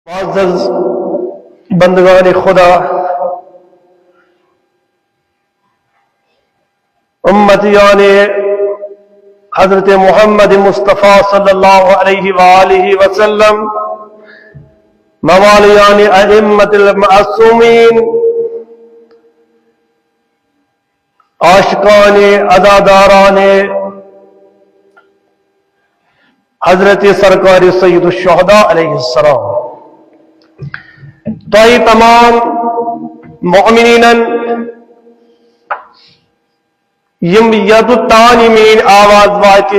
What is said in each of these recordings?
معزز بندگان خدا، امتیان حضرت محمد مصطفیٰ صلی اللہ علیہ وآلہ وسلم، موالیان ائمت المعصومین، عاشقان عزاداران حضرت سرکار سید الشہداء علیہ السلام، تو تمام مومنین یم ید تعلیمین آواز وات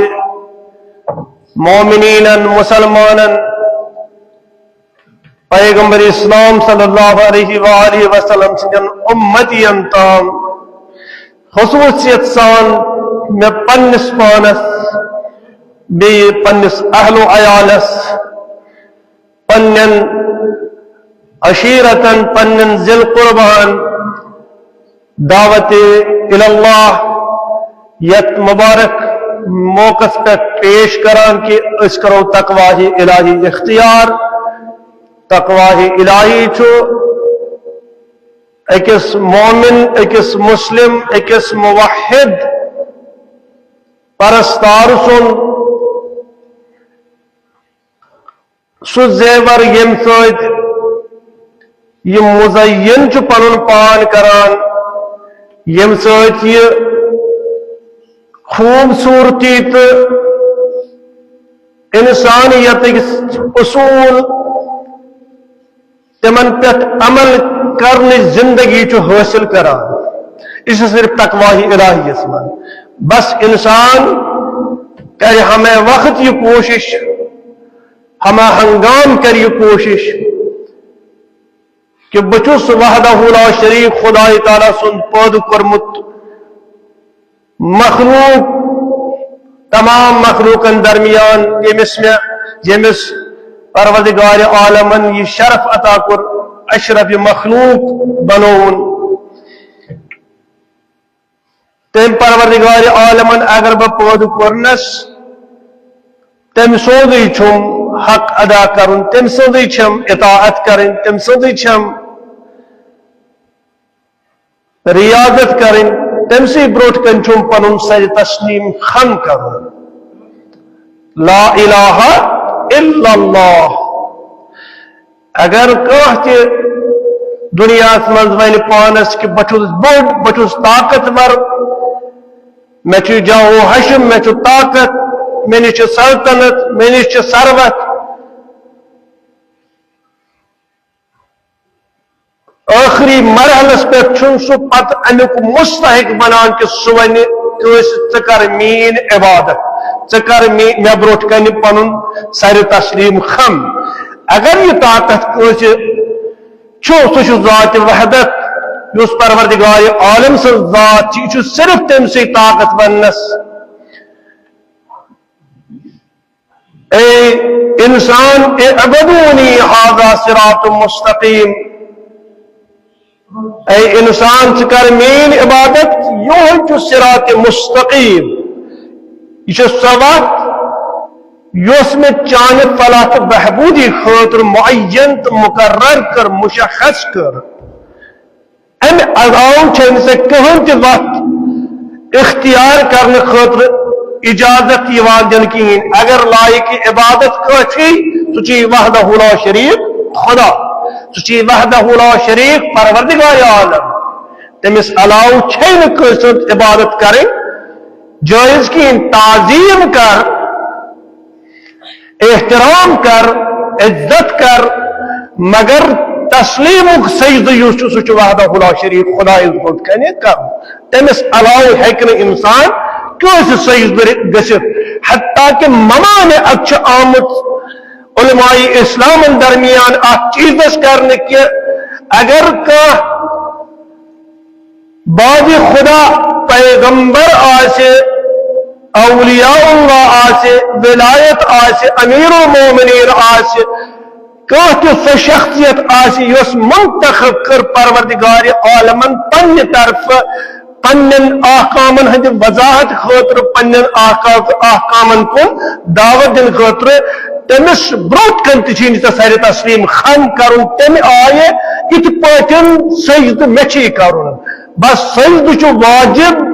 مومنین مسلمان پیغمبر اسلام صلی اللہ علیہ وآلہ وسلم سن امتین تام خصوصیت سان میں پنس پانس بی پنس اہل و عیالس پنن عشیرتن پنن ذل قربان دعوت اللہ یت مبارک موقع پہ پیش کران کہ اس کرو تقواہ الہی اختیار۔ تقواہ الہی چھو اکس مومن، اکس مسلم، اکس موحد پرستار سن سو زیور یم سوید یہ مزین چھو پنن پان کران، یم سوید یہ خوبصورتی تو انسانیت اصول تمن پہ عمل کرنے زندگی چو حاصل کران، اس صرف تقواہ الہی اسمان۔ بس انسان کرے ہمیں وقت یہ کوشش، ہمیں ہنگام کر یہ کوشش کہ بچوس وحدہ لا شریک خدا تعالیٰ سن پود کرمت مخلوق تمام مخلوقن درمیان یمس پروردگار عالمن یہ شرف عطا کر اشرف مخلوق بنون، تم پروردگار عالمن اگر بپود کرنس تم سودی چھم حق ادا کرن، تم سودی چھم اطاعت کرن، تم سودی چھم ریاضت کرن، تم سی بروٹ کن چھم پنن سج تسلیم خم کرن۔ لا الہ الا اللہ اگر کہتے دنیا من ون پانس کہ بچوس بوڑ بچوس طاقتور، میں چھ جاؤ حشم، میں چھ طاقت، میں نش سلطنت، میں نش ثروت، آخری مرحلس پہ چھن سو پت امیک مستحق بنان کہ سو ونہ ژکر مین عبادت، ژکر مے بروٹ کن پنن سر تسلیم خم۔ اگر یہ طاقت کس سہ ذات وحدت اس پروردگار عالم سے ذات یہ صرف تم سے طاقت بنس۔ اے انسان اعبدونی ھذا صراط مستقیم، اے انسان ژکر مین عبادت یہ صراط مستقیم، یہ سوات یس میں چانہ فلاح تو بہبودی خاطر معین تو مقرر کر مشخص کر، ام علاوہ چھن سے کہن تہ وقت اختیار کرنے خاطر اجازت یوان دن کہین۔ اگر لائق عبادت کچھی تو چی وحدہ لا شریک خدا، تو چی وحدہ لا شریک پروردگار عالم، تمس علاوہ چھن کسن عبادت کریں جائز کہین، تعظیم کر، احترام کر، عزت کر، مگر تسلیم سجدہ یوس سہ وحدہ لا شریک خدا عزت کنے کر۔ تمس علاوہ ہیکن انسان کیس سجدہ گژھت، حتیٰ کہ ممانعت آمت علماء اسلام درمیان ات چیزس کرنے کہ اگر کا باز خدا پیغمبر آسے، اولیاء اللہ آسے، ولایت آسے، امیر المومنین آسے، کہ سو شخصیت آسی یس منتخب کر پروردگار عالمن پنہ طرف پنن احکامن ہند وضاحت خاطر، پنن احکامن کن دعوت دن خاطر تمس بروت کن تھی سر تسلیم خم کرن تم آئے ات پاٹن سجد مچھی کرن بس سجد واجب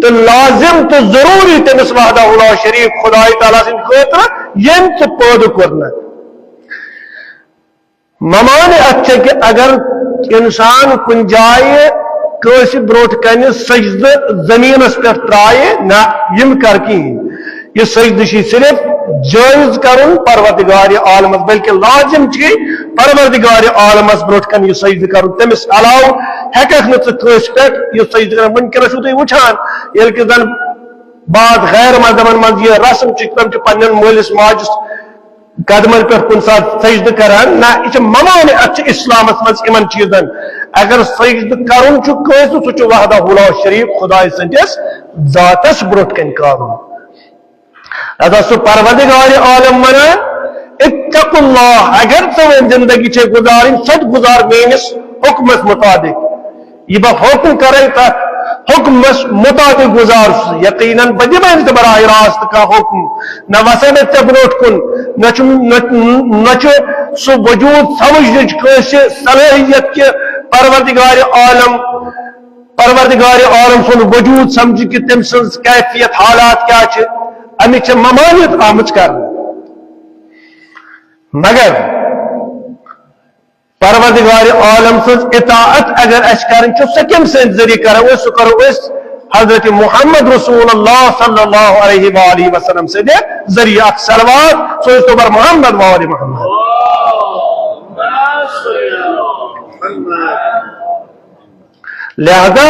تو لازم تو ضروری تمس وحدہ لا شریف خدا تعالیٰ سن خاطر یم تو پود کرنا ممان اچھا کہ اگر انسان کن جائے کیسے بروٹ کن سجد زمین پہ ترائے نہ یم کر کہیں یہ سجد صرف جائز کرن پروردگار عالمس بلکہ لازم چی پروردگار عالمس بروٹ کن یہ سجد کرن تمس علاو ہیکھ نہ کس پہ یہ سجد کرن ونکس تھی وچان یل کہ زن بعد غیر مذہبن من یہ رسم تم پن مالس ماجس قدمن پہ کن سات سجد کران نہ یہ ممان اچھے اسلامس مز ان چیزن اگر سجد کرن سہ وحدہ لا شریف خدا سندس ذاتس بروٹ کن کرن ادا سو پروردگار عالم ونان اتقوا اللہ اگر ثوین زندگی چھ گزارن سچ گزار میس حکمس مطابق یہ بہ حکم کرے تا حکمس مطابق گزار یقیناً بدیمن تو براہ راست کا حکم نہ وسن تے بروٹ کن نہ سو وجود سمجھ صلاحیت کے پروردگار عالم سن وجود سمجھ کہ تم سن کیفیت حالات کیا چھ امیچ ممانیت آمد کر مگر پروردگار عالم سن اطاعت اگر اس کرن چھ سکم سے ذریعہ کرو سو کرو اس حضرت محمد رسول اللہ صلی اللہ علیہ وآلہ وسلم سے دے ذریعہ صلوات سو اس پر محمد وآلہ محمد لہذا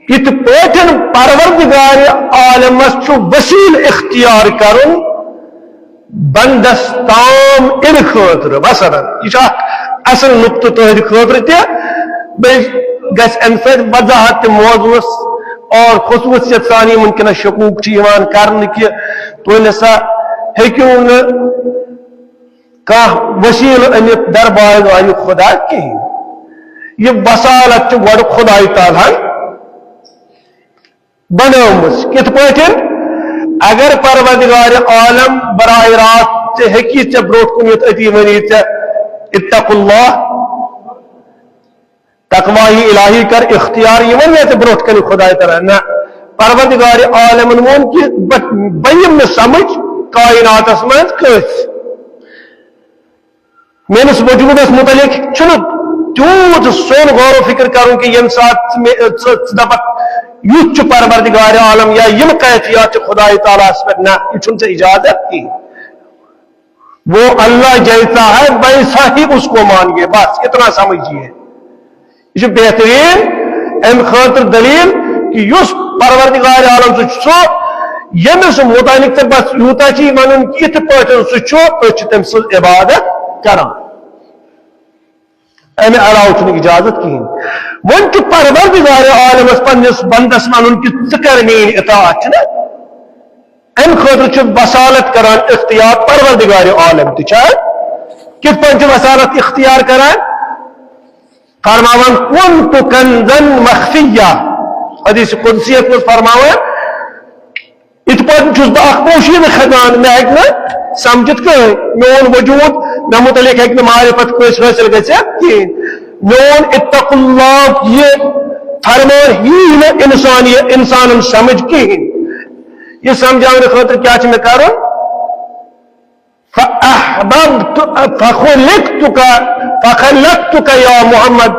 ات پوٹن پروردگار عالمس وسیل اختیار کرن بندس تام ان خاطر مثلا یہ اصل نقطہ تہد خاطر تہ گھس ام سب وضاحت موضوعس اور خصوصیت ثانی ممکنہ شکوک کرن کہ تھی نسا ہیکو وسیل انت دربار خدا کہین یہ وسالت گوڑ خدا تعالیٰ بنومس کت پاٹن اگر پروردگار عالم براہ راست ہیکی ے بروٹ کن اتی ونی اتقوا اللہ تقواہی الہی کر اختیار یہ ون بروٹ کن خدا تعالیٰ نہ پروردگار عالم وون کہ بیم نہ سمجھ کائنات من کس میس وجودس متعلق تیوت سون غور و فکر کروں کہ یم سات دپک یوت پروردگار عالم یا یم کیفیات خدا تعالیٰ پر نہ یہ اجازت کی وہ اللہ جیسا ہے ویسا ہی اس کو مانگے بس اتنا سمجھیے یہ بہترین ام خاطر دلیل کہ اس پروردگار عالم سو یمس متعلق بس یوتا چی ون ات پہ سہ تم سن عبادت کران امہ علاوہ اجازت کہین ون پروردگار عالمس پنس بندس ون کہ ثر مین اطاعت ام خاطر وسالت کران اختیار پروردگار عالم کت پہ وسالت اختیار کران فرماون کنت کنزا مخفیہ حدیث قدسیت میں فرماون ات پہ بہ پوشیدہ خزان مے ہیکہ سمجھت کہ میون وجود مے متعلق ہیکہ معرفت کس حاصل گژھتھ کہین میون اتقوا اللہ یہ فرمان ہی انسان سمجھ کہین یہ سمجھانے خاطر کیا میں کروں فخلقتك یا محمد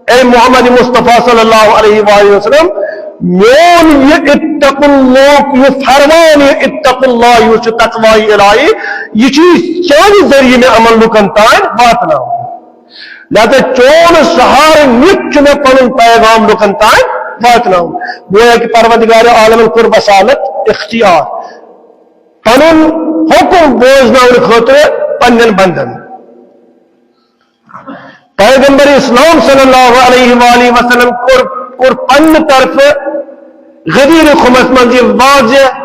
اے محمد مصطفیٰ صلی اللہ علیہ وآلہ وسلم میون یہ اتقوا اللہ یہ فرمان اتقوا اللہ یہ تقوی الہی یہ چیز چانی ذریعے میں عمل لکن تائن واتنا لہذا چون سہار نت میں پن پیغام لکن تائن واتنا گویا کہ پروردگار عالم کر وسالت اختیار پن حکم بوزنا خاطر پنن بندن پیغمبر اسلام صلی اللہ علیہ وآلہ وسلم کور پن طرف غدیر خمس من یہ واضح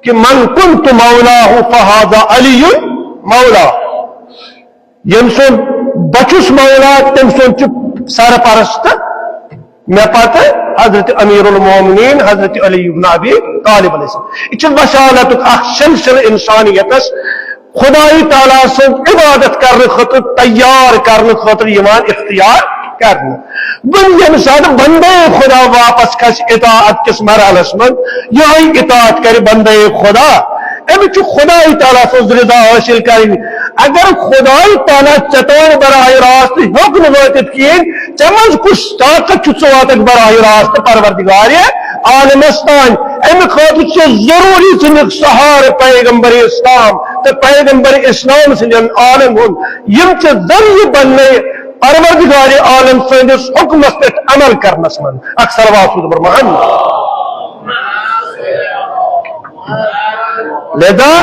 کہ من کنت مولاہ فہذا علی مولا یم سن بچس مولا تم سن سرپرست میں پتہ حضرت امیر المومنین حضرت علی بن ابی طالب علیہ السلام یہ وسالت اخ سلسل انسانیتس خدای تعالی سن عبادت کرنے خاطر تیار کرنے خاطر یوان اختیار کرنے بن یم سات بندے خدا واپس کھس اطاعت کس مرحلس من یہی اطاعت کر بندے خدا امچ خدای تعالی سن رضا حاصل کریں اگر خدای تعالی چتون براہ راست حکم واتت کین چمز کچھ طاقت چواتک براہ راست پروردگار عالمستان ام خاطر ضروری سن سہار پیغمبر اسلام تو پیغمبر اسلام سن عالم ہن یم چ ذریعہ بننے پروردگار عالم سندس حکمس پہ عمل کرنس من اکثر واسود پر محمد لذا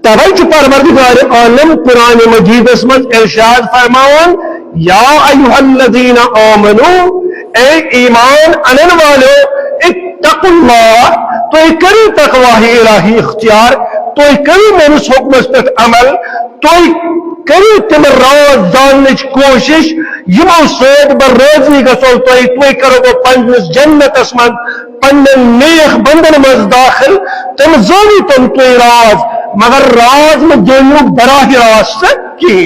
توجہ پروردگار عالم قرآن مجید اسمت ارشاد فرماون یا ایها الذین آمنو اے ایمان انن والو اتقوا اللہ تو کرو تقوی الہی اختیار تو کرو میرے حکم پر عمل تو کرو تم راز جانچ کوشش یمو سید بر روزی گسو تو کرو گو پنجس جنت اسمن پنن نیک بندن مز داخل تم زونی تم تو راز مگر راز میں دونوں براہ راست کی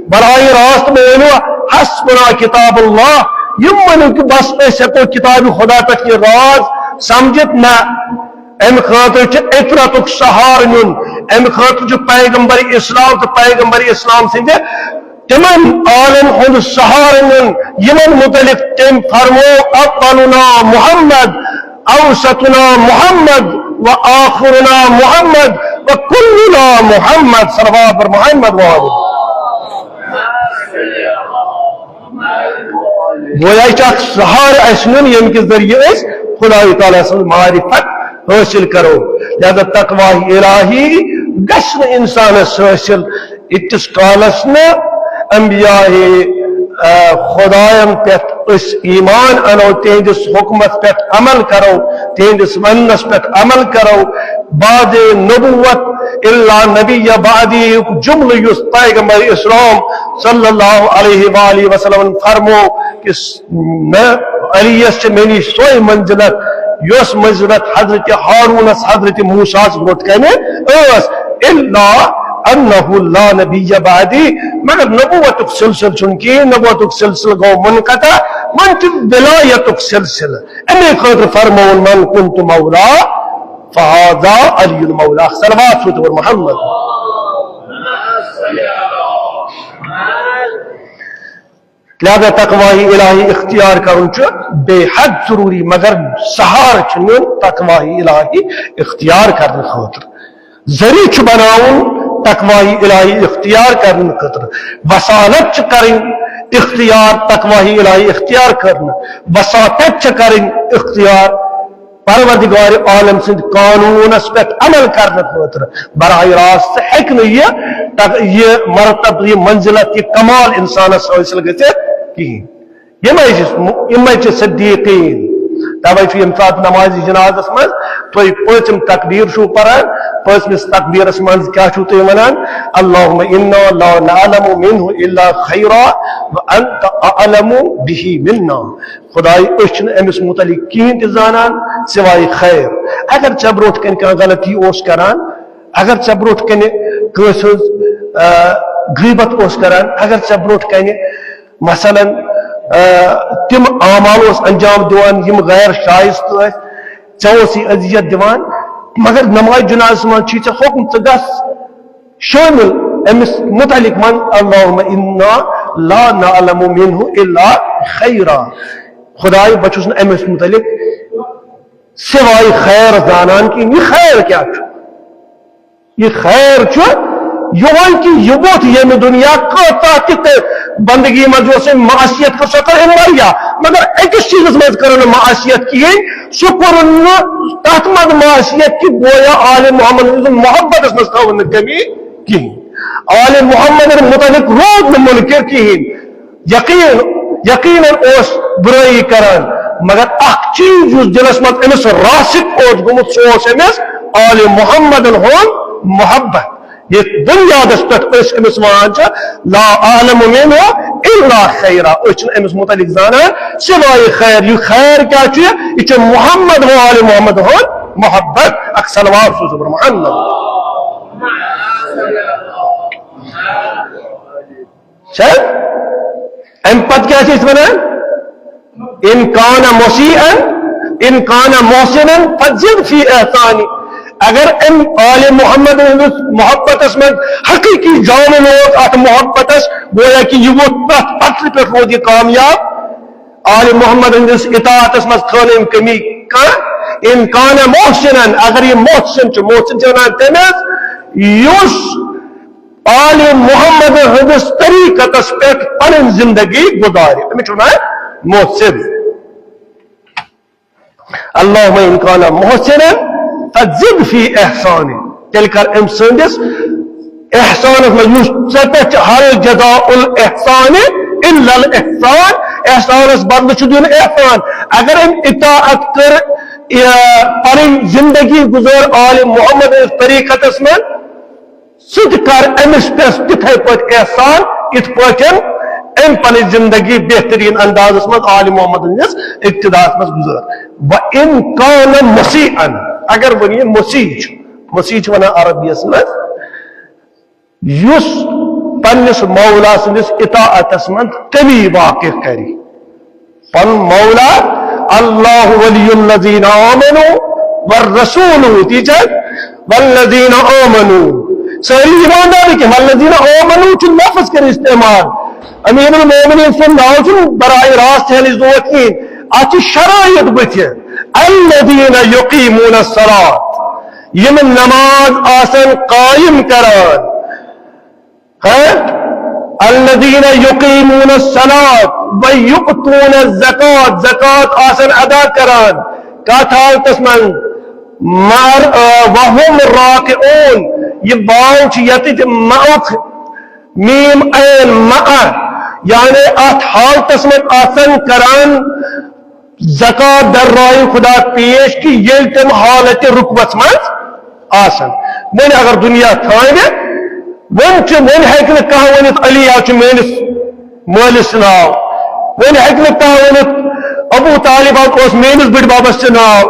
براہ راست میں حسبنا کتاب اللہ یم منو کہ بس ایسے کو کتاب خدا تک یہ راز سمجھت نہ ام خاطر چھ اطرتک سہار نون ام خاطر جو پیغمبر اسلام تو پیغمبر اسلام سے تمن عالم ہند سہار نون یمن متعلق تم فرمو اولنا محمد اوسطنا محمد وآخرنا محمد وكلنا محمد صلوات پر محمد گویا چاک سہار اسنن یم کے ذریعے اس خدای تعالیٰ سے معرفت حاصل کرو لہذا تقوی الہی گشن انسان حاصل اتس کالس نے انبیاء خدایم پہ اس ایمان انو تہندس حکمت پہ عمل کرو تہندس ونس پہ عمل کرو بعد نبوت الا نبی بعدی جملہ یس پیغمبر اسلام صلی اللہ علیہ وآلہ وسلم فرمو کہ علیس چھ منی سوئی منزلت یس منزلت حضرت ہارونس حضرت موسیٰ برٹ کنے اس الا انہو لا نبی بعدی مگر نبوتک سلسل چنکی نبوتک سلسل گو منقطع منت ولایتک سلسل امی خاطر فرمون من کنت مولا فہذا علی المولا صلوات پر محمد لہذا تقوی الہی اختیار کرن چو بے حد ضروری مگر سہار چنن تقوی الہی اختیار کرن خاطر ذریع چھ بناؤن تقوی الہی اختیار کرن خاطر وسالت چھ کرن اختیار تقوی الہی اختیار کرن وساطت چھ کرن اختیار پروردگار عالم سند قانون اس پہ عمل کرنے خاطر براہ راست ہیکن یہ مرتبہ یہ منزلت یہ کمال انسان حاصل گژھتھ کہین یہ صدیقین توے چھ یم سات نماز جنازس مز تھی پوچم تکبیر چھو پران پوچمس تکبیرس مز کیا چھو تھی ونان اللہم انا لا نعلم منہ الا خیرا وانت اعلم به منا خدای اچھن امس متعلق کین تہ زانان سوائے خیر اگر چبروٹ کن کان غلطی اوس کران اگر چبروٹ کن کس غیبت اوس کران اگر چبروٹ کن مثلا تم اعمال اس انجام دیوان یم غیر شائستہ ثوسی اذیت دیوان مگر نماز جناز من چھ حکم ث گس شامل امس متعلق من اللهم انا لا نعلم منه الا خیرا خدای بچوس امس متعلق سوائے خیر زانان کی یہ خیر کیا یہ خیر یہ کہ یہ بہت یہ دنیا کا بندگی میں جو سے معاشیت کا شکر ہے مریا مگر ایک چیز میں کرنا معاشیت کی شکر تحت مد معاشیت کی گویا آل محمد محبت اس میں کمی کی آل محمد متعلق روز میں منکر کی یقینا اس برائی کران مگر اخ چیز اس دلس مت امس راسک اوت گمت سوس امس آل محمد ہون محبت یہ بنیاد اس پہ اس امس وان لا عالم منہ الا خیرا اچھن امس متعلق زانا سوائے خیر یہ خیر کیا یہ محمد و آل محمد ہون محبت اکثر صلوات محمد ام پت کیا چیز بنا ان کان مسیئن ان کان محسنن فزد فی احسانی اگر ام آل محمد محبت من حقیقی جان لوگ ات محبت گویا کہ یہ وہ پتر پہ روز یہ کامیاب آل محمد اطاعت من خان کمی ان کان محسنن اگر یہ محسن چنان تمس یس آل محمد ہندس طریقتس پہ پن زندگی گزار محسن اللہم ان کان محسنا فزد فی احسان تیل کر ام سندس احسان میں ہر جزاء الاحسان الا الاحسان احسانس بدل چھ احسان اگر ام اطاعت کر پن زندگی گزار آل محمد طریقتس میں سد کر امس پس تتھے پٹ احسان ات پٹن ام پن زندگی بہترین انداز من آل محمد اقتداء من گزار وان کان مسیئا اگر ونی مسیح ونان عربیس من یس پنس مولا سندس اطاعتس من کمی واقع کری پن مولا اللہ ولی الذین آمنوا والرسول تیجن والذین آمنوا ساری ایمانداری کہ والذین آمنوا چھ لفظ کر استعمال امیر المومنین سن ناو چھ براہ راست ہے نزدوکین اچھ شرائط بتھے الذین یقیمون الصلاة یمن نماز آسن قائم کران الذین یقیمون الصلاة ویؤتون الزکاة زکاة آسن ادا کران کات حالتس من وهم راکعون یہ باؤ چھ یتت معک میم این مع یعنی ات حالتس من آسن کران زکات در راہ خدا پیش کی یل تم حالت رکبت مز آسن من اگر دنیا تھانے ون ہیکن کہاں ونت علی آچ میرس مالس ناو ون ہیکن کہاں ونت ابو طالب آس میرس بڑ بابس ناو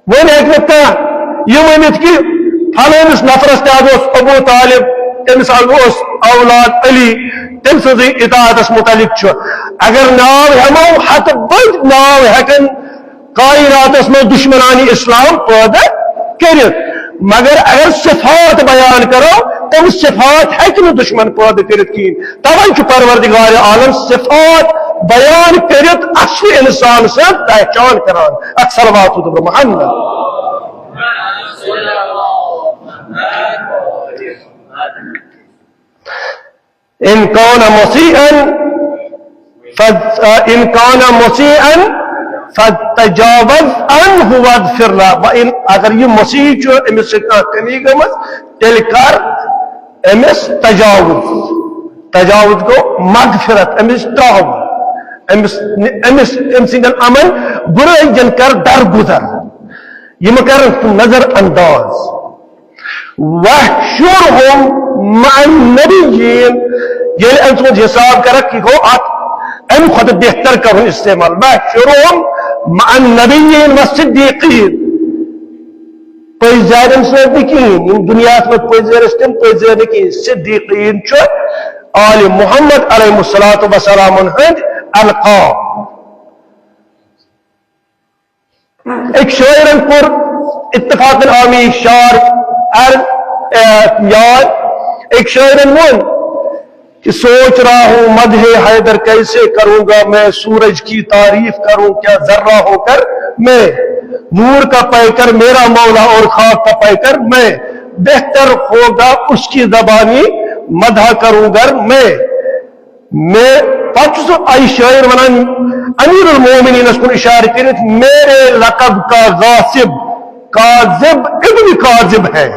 ون ہیکن کہاں یہ ونت کہ فلانس نفرس تس ابو طالب تمس اولاد علی تم سن اطاعتس متعلق اگر ناو ہمو ہت بڑ ناو ہیکن کائناتس میں دشمنانی اسلام پیدا کرت مگر اگر صفات بیان کرو تم صفات ہیکن دشمن پیدا کرت کین توے پروردگار عالم صفات بیان کرت اصل انسان سے پہچان کران اکثر بات محمد ان کان مسیئا فتجاوز عنہ واغفر له اگر یہ مسیح امس سے کمی گمت تیل کر امس تجاوز کو مغفرت امس امس سندن امن برائن جن کر درگزر یہ کر نظر انداز وحشرهم مع النبیین یہ انسان حساب کرک کہ ہو ام خود بہتر کرن استعمال وحشرهم مع النبیین والصدیقین کوئی زیادہ صدیقین دنیا میں کوئی زیرستم کوئی زیرستم صدیقین چھو آل محمد علیہ الصلوۃ والسلام ہند القاب ایک شاعرن پر اتفاق عامی شعر یار ایک شاعرن من کہ سوچ رہا ہوں مدح حیدر کیسے کروں گا میں سورج کی تعریف کروں کیا ذرہ ہو کر میں نور کا پیکر میرا مولا اور خاک کا پیکر میں بہتر ہوگا اس کی زبانی مدح کروں گا میں پچس آئی شاعر ونان امیر المومنین اس کو اشارہ کرت میرے لقب کا غاصب کاذب ابن کاذب ہے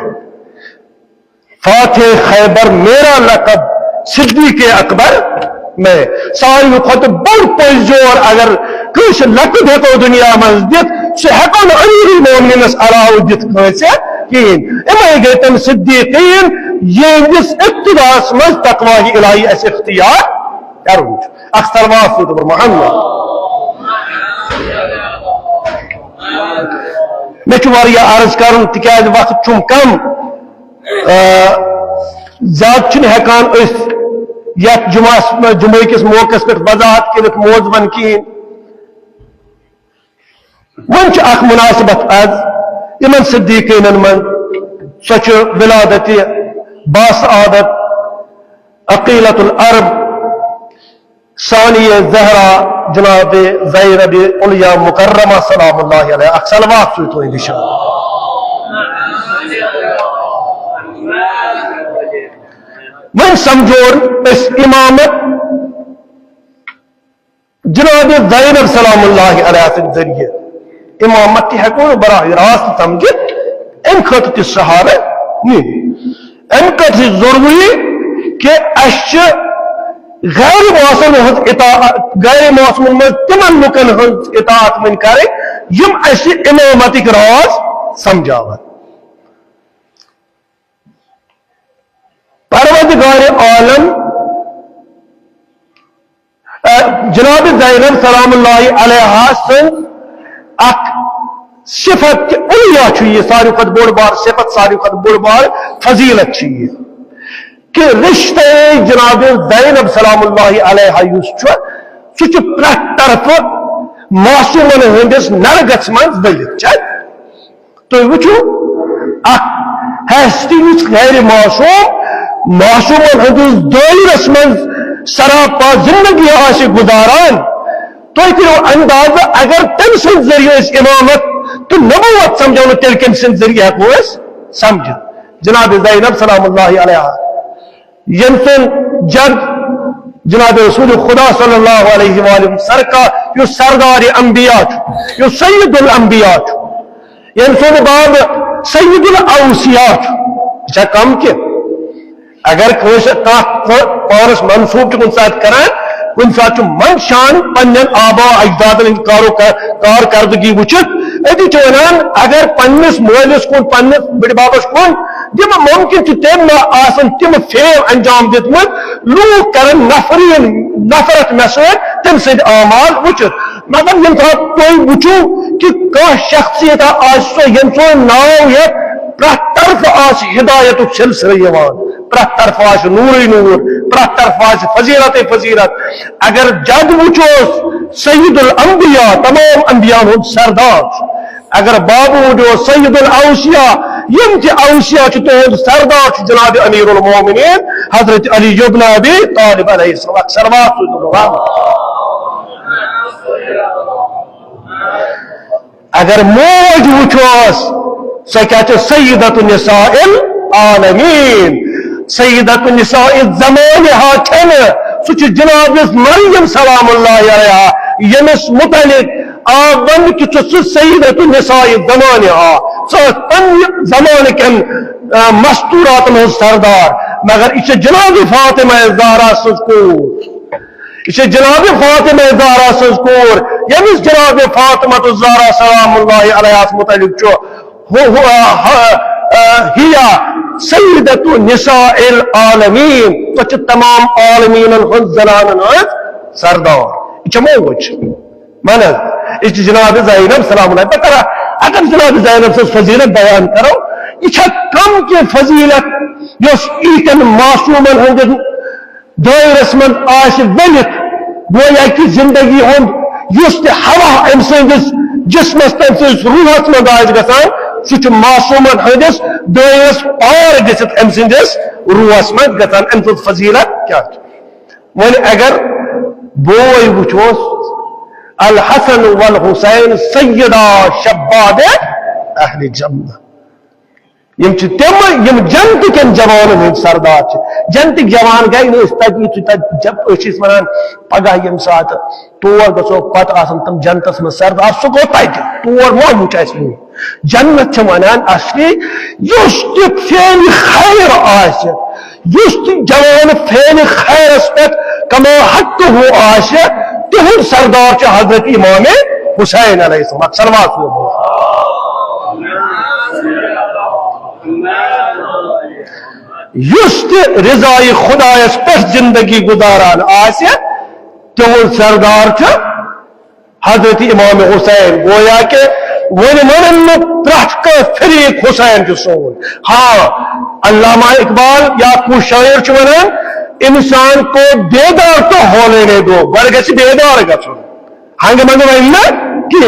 فاتح خیبر میرا لقب صدیق اکبر میں ساری خود بڑ پوزور اگر کس لقب ہے تو دنیا مزدت سے ہکن امیر المومنین اس علاو دت کیسے کین اما گئے تم صدیقین یہ جس ابتداس مز تقوی الہی اس اختیار کروں اکثر واسط پر محمد میں چواریا عرض کروں تکیاز وقت چون کم ذات چن ہکان اس یت جمعہ کس موقع پہ وضاحت کرت موضوعن کہین ون اخ مناسبت از ان صدیقین من سچ ولادت باسعادت عقیلت العرب ثانی زہرا جناب زینب علیہ مکرمہ سلام اللہ علیہ اخ صلوات سوئی تو انشاءاللہ من سمجھور اس امامت جناب زینب سلام اللہ علیہ سے ذریعے امامت کی ہیکو براہ راست سمجھت ان خطت سہارے نہیں ان خطت ضروری کہ اش غیر موسم غیر موسم میں تمن لکن اطاعت من کرے یم اش امامت کی راز سمجھاوت پروردگار عالم جناب زینب سلام اللہ علیہ سن اک صفت علیہ چاہیے ساری قد بڑ بار صفت ساری قد بڑ بار فضیلت چاہیے کہ رشتہ جناب زینب سلام اللہ علیہ یوس سچ پرت طرف معصومن ہندس نرگس من ولت چاہیے تو وچو اک ہستی غیر معصوم معصومن ہندس دائرس من سراپا زندگی آسی گزاران تو کرو انداز اگر تم سن ذریعہ اس امامت تو نبوت سمجھو تیل کم سن ذریعہ کو اس سمجھ جناب زینب سلام اللہ علیہ ینسن جب جناب رسول خدا صلی اللہ علیہ وآلہ سرکار یو سردار انبیاء یو سید الانبیاء ینسن باب سید الاوسیاء جا کم کے اگر کوئی پانس منصوب کن ساتھ کریں کن ساتھ من شان پنن آبا اجداد کارکردگی وچت ادی چونان اگر پنس مولس کن پنس بڑ بابس کن تم ممکن تم آسن تم فیل انجام دتمت لوگ کرن نفرت مسئلہ تم سید اعمال وچت مگر یم تھی وچو کہ شخصیت آسو یم سو ناو یہ پرت طرف آس ہدایت سلسلہ یوان پرت طرف آس نور نور پرت طرف آس فضیلت فضیلت اگر جد وچوس سید الانبیاء تمام انبیاء ہوں سردار اگر بابو جو سید الاوسیاء یم تی اوسیاء تو سردار جناب امیر المومنین حضرت علی ابن ابی طالب علیہ السلام صلوات اگر موج وچوس سکات سیدت النساء العالمین سیدت النساء الزمان ہاتھن سچ جناب مریم سلام اللہ علیہ یمس متعلق آبند کی چس سیدت النساء الزمان پن زمان کن مستورات میں سردار مگر اسے جناب فاطمہ زہرا سزکور اسے جناب فاطمہ زہرا سزکور یمس جناب فاطمہ زہرا سلام اللہ علیہ متعلق چو ہیا سیدت نساء العالمین تو تمام عالمین الہن زنان سردار یہ موج منز اس جناب زینب سلام اللہ بکرہ اگر جناب زینب سے فضیلت بیان کرو یہ کم کی فضیلت یس ایتن معصومن ہند دائرس من آش ولت گویا کی زندگی ہند یس ہوا ام سندس جسمس تم سندس روحس من آج گسان سچ معصومن ہندس دائرس پار گھت ام سندس روحس من گسان ام سند فضیلت کیا ون اگر بوئی وچوس الحسن والحسین سیدہ شباب اہل جنہ یم جنت کن جوان ہند سردار جنتک جوان گئی جب ونان پگہ یم سات تور گھو پتہ آسان تم جنتس من سردار سہ گو تر مولوچ اس جنت ونان اصلی اس فعل خیر آس جوان فعل خیرس پہ کما حق ہو آس تہد سردار حضرت امام حسین علیہ السلام صلوات یس رضائے خدایس پہ زندگی گزاران آس تہد سردار حضرت امام حسین گویا کہ ون پرت فریق حسین سون ہاں علامہ اقبال یا کو شاعر ونان انسان کو بیدار تو ہو لینے دو بڑھ گھس بیدار گھن ہنگ منگ ون نا کہ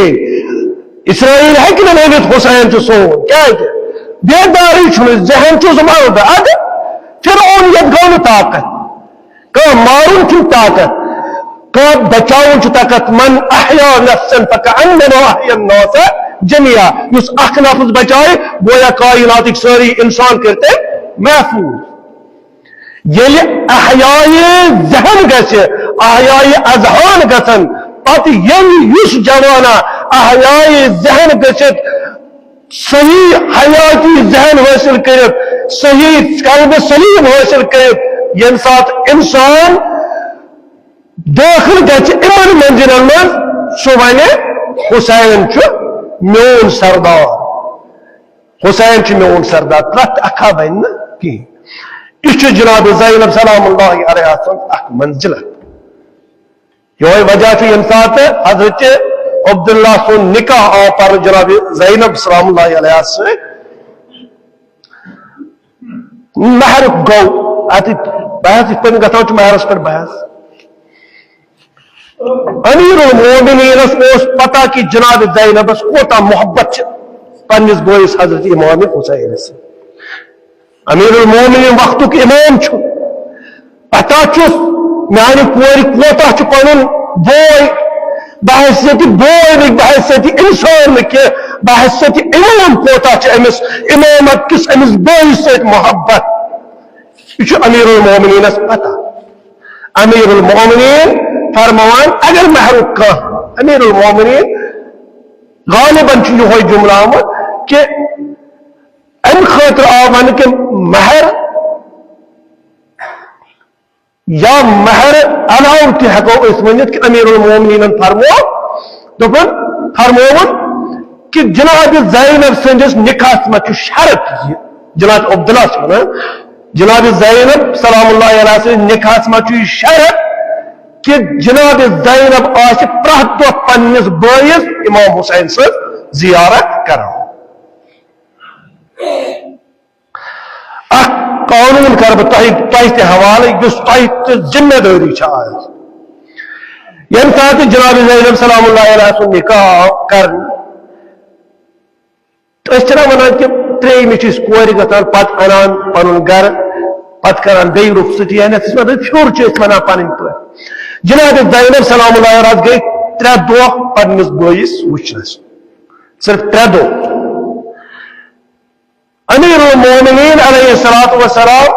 اسرائیل ہے کہ ورنت حسین سون کیا بیداری ذہن زمانہ اگ فرعون یت گو نا طاقت کہ مارن چھ طاقت کہ بچاؤن چھ طاقت من احیا نفسا فکأنما احیا الناس جميعا اس اخ نفس بچائے گویا کائنات ساری انسان کرتے محفوظ یل احیاء ذہن گھس احیاء اذہان گھن پتہ یل اس جوانا احیاء ذہن گھت صحیح حیاتی ذہن حاصل کرت صحیح قلب سلیم حاصل کرت یم سات انسان داخل گھس امن منزلن من سہ ونہ حسین میون سردار حسین میون سردار پرت اکھا ون کی یہ جناب زینب سلام اللہ علیہ اخ منزلت یہ وجہ یم سات حضرت عبداللہ سن نکاح آو پر جناب زینب سلام اللہ علیہ سے مہر گو بحث پن گھان مہرس پہ بحث امیر المومنین اس پتہ کہ جناب زینبس کوتا محبت پنس بوئس حضرت امام حسین سے امیر المومنین وقت امام پتہ میانہ کور کوتا پن بوئے بحثیت بوئے بحثیت انسان کی بحثیت امام کوتا امس امامت کس امس بوئس ست محبت یہ امیر المومنین پتہ امیر المومنین فرمان اگر مہرک کھانا امیر المومنین غالباً یہ جملہ آمد کہ ام خاطر آوان کہ مہر یا مہر علاوہ تہ ہیکو اس ونت کہ امیر المومنین فرمون کہ جناب زینب سندس نکاح مت شرط جناب عبداللہ جناب زینب سلام اللہ علیہ سے نکاح مت شرط کہ جناب زینب آس پرت دہ پنس بائس امام حسین سے زیارت کران قانون کر بہ تہ حوالہ اس تہ ذمہ داری آج یم سات جناب زینب سلام اللہ علیہ سن نکاح کر ونان کہ تریم کور گھان پتہ انان پن گھر پتہ کران بی رخصتی پھر ونان پن پہ جناب زینب سلام اللہ علیہ گئی 3 دہ پنس بائس وچنس صرف 3 دہ امیر المومنین علیہ الصلوۃ والسلام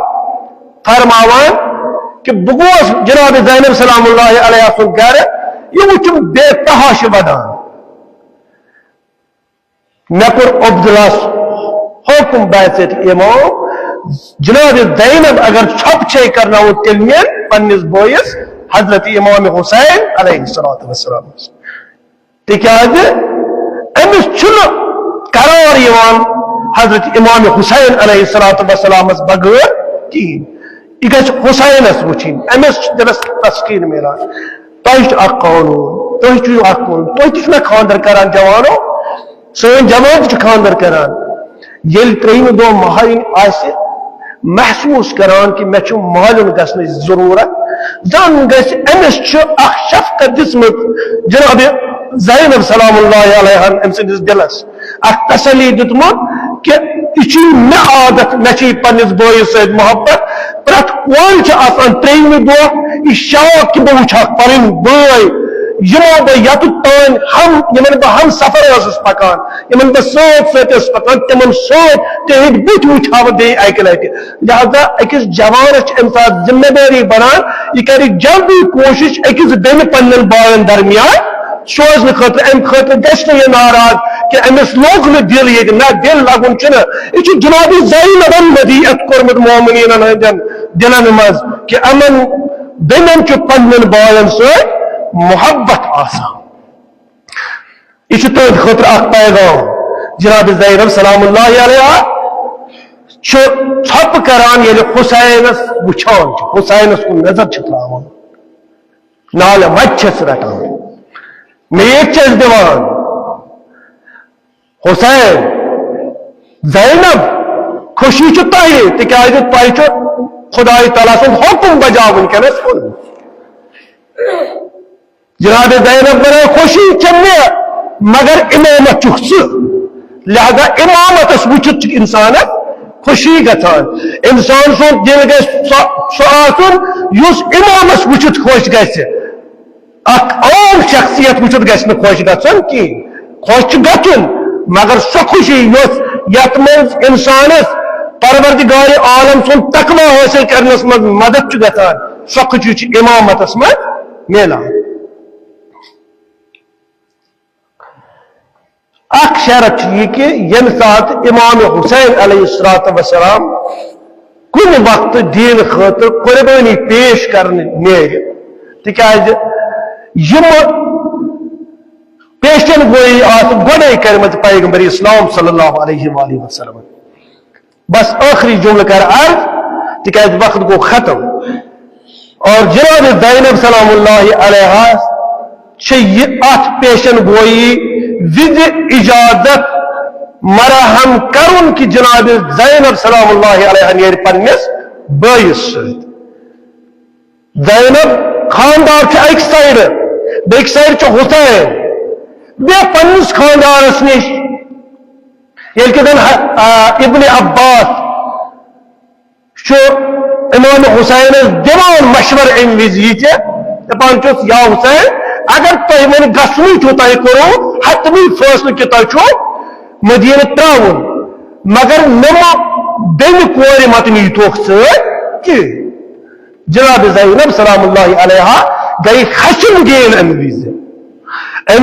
فرماوان کہ بہ گوس جناب زینب سلام اللہ علیہ سن گھر یہ وچم بے تحاش ودان مے کور عبداللہ حکم بعثت امام جناب زینب اگر چھپ چھے کرنا وہ تلمین پنس بائس حضرت امام حسین علیہ الصلوۃ والسلام تکیاز امس قرار یوان حضرت امام حسین علیہ الصلوۃ والسلام بغیر کہین یہ گھس حسینس وچھن امس دلس تسکین ملان تہ قانون تہ خاندر کران جوانو سن جوان خاندر کران یل 3 دہ مہرین آس محسوس کران کہ مے مالن گھن ضرورت زن گھس امس اخ شفقت دسمت جناب زینب سلام اللہ علیہ ام سندس دلس اخ تسلی دتمت کہ یہ مے عادت مے پنس بائس ست محبت پرت کور آسان 3 دہ یہ شوق کہ بہ وچھ پن بٲے یمو بہ یت تان یمن بہ ہم سفر پکان یمن بہ ست پکان تمن تہد بت وچھا بی اکہ لٹہ لہذا اکس جوانس ام سات ذمہ داری بنان یہ کر جلدی کوشش اکس بین پنن باین درمیان سوزن خاطر ام خاطر گھس یہ ناراض کہ امس لوگ دل یہ نہ دل لگن یہ جناب زینب ودیعت کورمت مومنین ہندین دلن مز کہ امن بینن پنن باین ست محبت آسان یہ تہذ خاطر اخ پیغام جناب زینب سلام اللہ علیہ چھپ کران یل حسینس وچھان حسینس کن نظر تراوان نال وچس رٹان میچ دان حسین زینب خوشی تہ تکیاز تہ خدای تعالیٰ سن حکم بجا ونکس کن جناب زینب بنا خوشی چمے مگر امامت چھ لہذا امامت وچت انسان خوشی گھان انسان سن دل گھس سہ آسن اس امامس وچت خوش گھس اخ عام شخصیت وچت گھس نہ خوش گھن کی خوش گھن مگر سہ خوشی یت من انسانس پروردگار عالم سن تقوی حاصل کرنس من مدد گھان سہ خوشی امامتس من ملان اخ شرط یہ کہ یم سات امام حسین علیہ السلام کن وقت دین خاطر قربانی پیش کرنے نیرِ تکیاز یم پیشن گوئی آت گوڑے کرمت پیغمبر اسلام صلی اللہ علیہ وآلہ وسلم بس آخری جملہ کر عرض تکیاز وقت کو ختم اور جناب زینب سلام اللہ علیہ یہ آت پیشن گوئی ود اجازت مرحم کرن کی جناب زینب سلام اللہ علیہ نیر پنس بائیس زینب خاندار ایک سائر بیک سائر حسین بے پنس خاندارس نش یل کہ ابن عباس امام حسین دان مشور ام وز یہ دپان یا حسین اگر تہ ون گھنی تہ کرو حتمی فیصلہ کہ تہ مدینہ تراؤن مگر نمو بین کور مت نیتوک سی جناب زینب سلام اللہ علیہ گئی خشم گین ام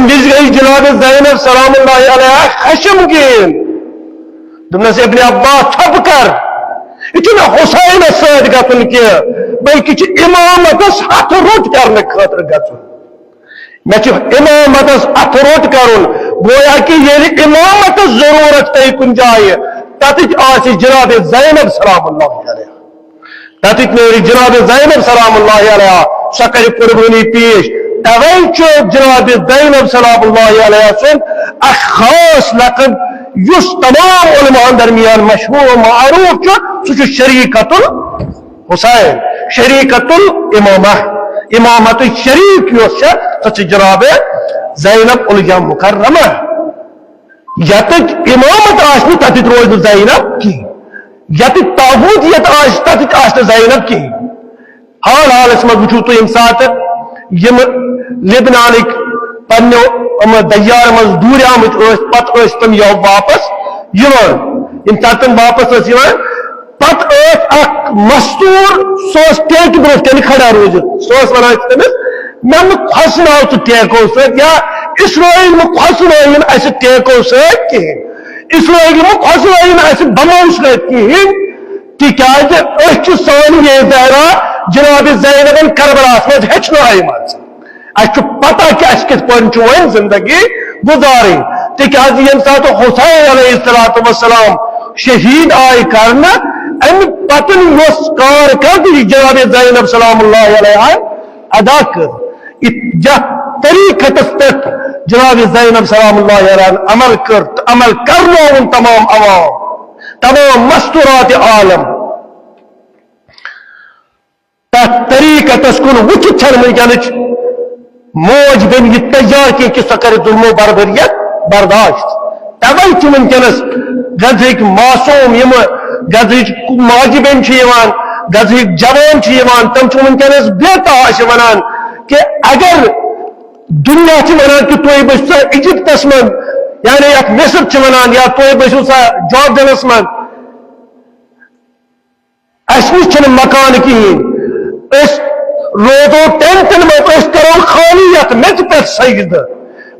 وز گئی جناب زینب سلام اللہ علیہ خشم گین دس ابن عباس تھپ کر یہ حسین ست گھن کی بلکہ امامتس ہاتھ روٹ کرنے خاطر گھن میں امامتس اتھ روٹ کرن گویا کہ یہ امامتس ضرورت تھی کن جائے تت جناب زینب سلام اللہ علیہ تت نیری جناب زینب سلام اللہ علیہ سہ کر قربانی پیش توے جناب زینب سلام اللہ علیہ سن اخ خاص لقب اس تمام علماء درمیان مشہور و معروف سہ شریکت الحسین شریکت الامامہ امامت شریف سچ جناب زینب الیا مکرمہ یت امامت آسن تت روز زینب کی یت تابوتیت تت زینب کی حال حالس مز وچو تھی یم سات لبنانک پنو دیار مز دور آمت پتہ تم یو واپس یم سات تم واپس پتہ اخ مستور سہ ٹیک برو کن کھڑا روزت سہ ونان تمس مے کھسناو تو ٹیکو ست یا اسرائیل مہ کھسنائن اس ٹیکو ست کہین اسرائیل مہ کھسنائن اس بمو ست کہین تکیاز اس سان یہ زہرا جناب زینبن کربلاس مز ہچنائم اس پتہ کہ اس کت پن ون زندگی گزاریں تکیاز یم سات حسین علیہ السلام شہید آئی کرنا ام پتن اس کارکردگی جناب زینب سلام اللہ علیہ ادا کر طریقتس پہ جناب زینب سلام اللہ علیہ عمل کرنا ان تمام عوام تمام مستورات عالم طریقتس کن وچت ونکس موج بن یہ تیار کی سہ کر ظلم و بربریت برداشت توے ونکس غزہک معصوم یم غزہک ماجہ بین غزہک جوان تم ونکس بے تاش ونان کہ اگر دنیا ونان کہ تھی بسو سا ایجپتس من یعنی ات مصر ونان یا تھی بسو سا جاردنس من اس نش مکان کہین روزو ٹینٹن من کرو خالیت میت پہ سجد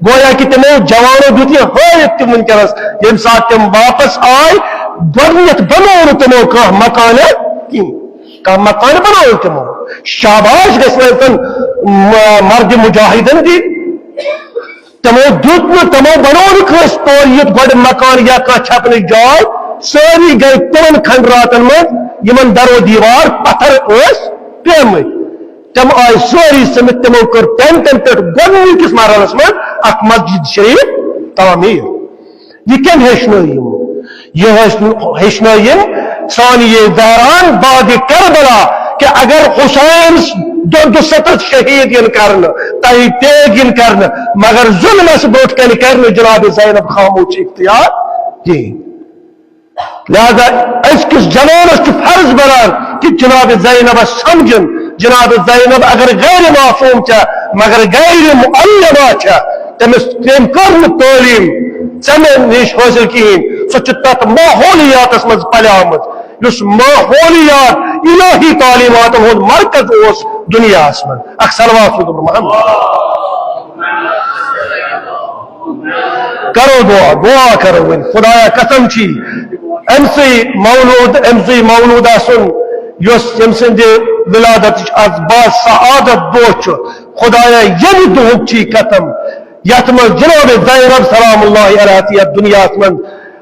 گویا کہ تمو جوانوں دیت یہ ہائت تم ونکس یم سات تم واپس آئے گۄڈنیتھ بنو تمو کانٛہہ مکان کہین کانٛہہ مکان بنو تمو شاباش گژھِ مرد مجاہدن دی تمو دیت تمو بنو کٲنٛسہِ طور یُتھ گۄڈٕ مکان یا کانٛہہ چھپنٕچ جاے سٲری گٔے تِمن کھنڈراتن منٛز یمن درو دیوار پتھر ٲسۍ پیمٕتۍ تم آئی سوری سمت تمو کر ٹینٹن پہ گۄڈنِکِس مرحلس من اکھ مسجد شریف تعمیر یہ کم ہیچنائیم یہ ہیچنائیم سانی یہ دوران بعد کربلا کہ اگر حسین 270 شہید ین کرن تہی تیگ ین کرن مگر ظلم اس بروٹ کن کرن جناب زینب خاموش اختیار کی لہذا اس کس جوانس کی فرض بران کہ جناب زینب سمجھن جناب زینب اگر غیر معصوم چا مگر غیر معلمہ چا تم کرن تعلیم ثمن نش حاصل کہین سو تت ماحولیات مز پلیامت اس ماحولیات الہی تعلیمات ہند مرکز اس دنیا من اکثر محمد کرو دعا کرو خدایا قسم چی امسی مولود سن یم سند ولادت از با سعادت دو خدایا یم دہک چی قسم یت من جناب زینب سلام اللہ علیہ دنیا من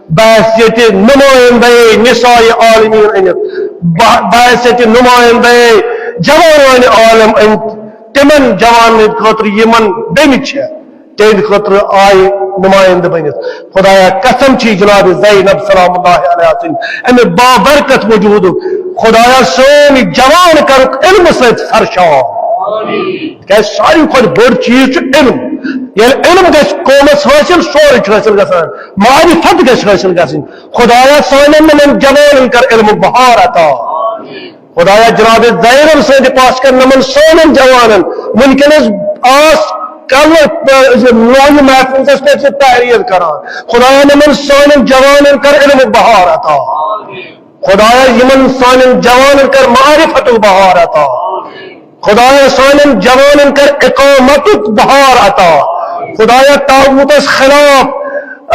بحثیت نمائندے نساء عالمین انت بحثیت نمائندے جوان عالم انت تمن جوان خاطر یمن بنت تہند خاطر آئی نمائند بنت خدایا قسم چی جناب زینب سلام اللہ علیہ ام بابرکت وجود خدایا سونی جوان کرک علم سۭتۍ سرشار کہ ساری کھت بڑ چیز علم یعنی علم گھس قومس حاصل سورج حاصل گھان معرفت گھس حاصل گھن خدایا سانن نمن جوان کر علم بہار عطا خدایا جناب زینب سند پاس کر نمن سانن جوانن ونکس آس کل لوہ محفوظ پہ تحریر کران خدایا نمن سانن جوانن کر علم بہار عطا خدایا یمن سانن جوانن کر معرفت بہار عطا خدایا سانن جوانن کر اقامت بہار عطا خدایا طاغوتس خلاف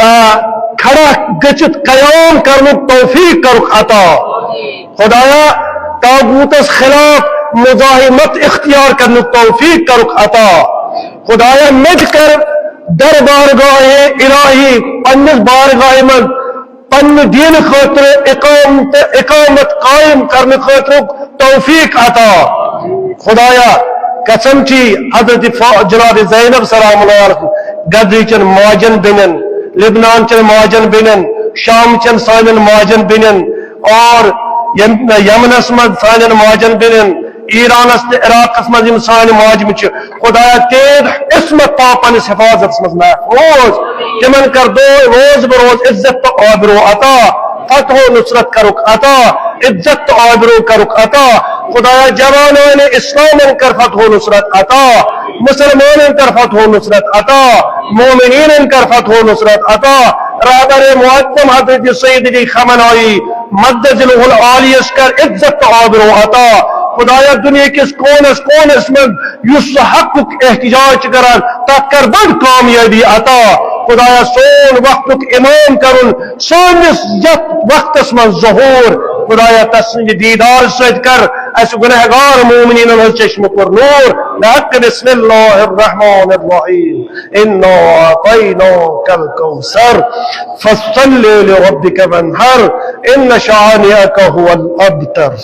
کھڑا گچت قیام کرنے توفیق کرک عطا خدایا طاغوتس خلاف مزاحمت اختیار کرنے توفیق کرک عطا خدایا مٹ کر در بارگاہ الہی پنس بارگاہ من پن دین خاطر اقامت قائم کرنے خاطر توفیق عطا خدایا قسم چی حضرت جناب زینب سلام اللہ علیہ گدری چن ماجن بنن لبنان چن ماجن بنن شام چن سانن ماجن بنن اور یمنس من سانن ماجن بنن ایرانس عراقس من سان ماجم خدایا تیز عصمت تا پنس حفاظت مز محفوظ تمن کر دو روز بروز عزت تو آبرو عطا فتح و نصرت کرک عطا عزت تو آبرو کرک عطا خدایا جوانان اسلام کر فتح و نصرت عطا مسلمان کر فتح و نصرت عطا مومنین کر فتح و نصرت عطا رہبر معظم حضرت سیدی خامنہئی مدد العالیس کر عزت تو آبرو عطا خدایا دنیا کس کونس من یس حق احتجاج کران تک کر بڑ کامیابی عطا خدایا سون وقت امام کرن سونس یت وقت من ظہور خدایا تسنج دیدار سید کر اس گنہگار مومنین ہن چشم پر نور بحق بسم اللہ الرحمن الرحیم انا اعطیناک الکوثر فصل لربک وانحر ان شانئک هو الابتر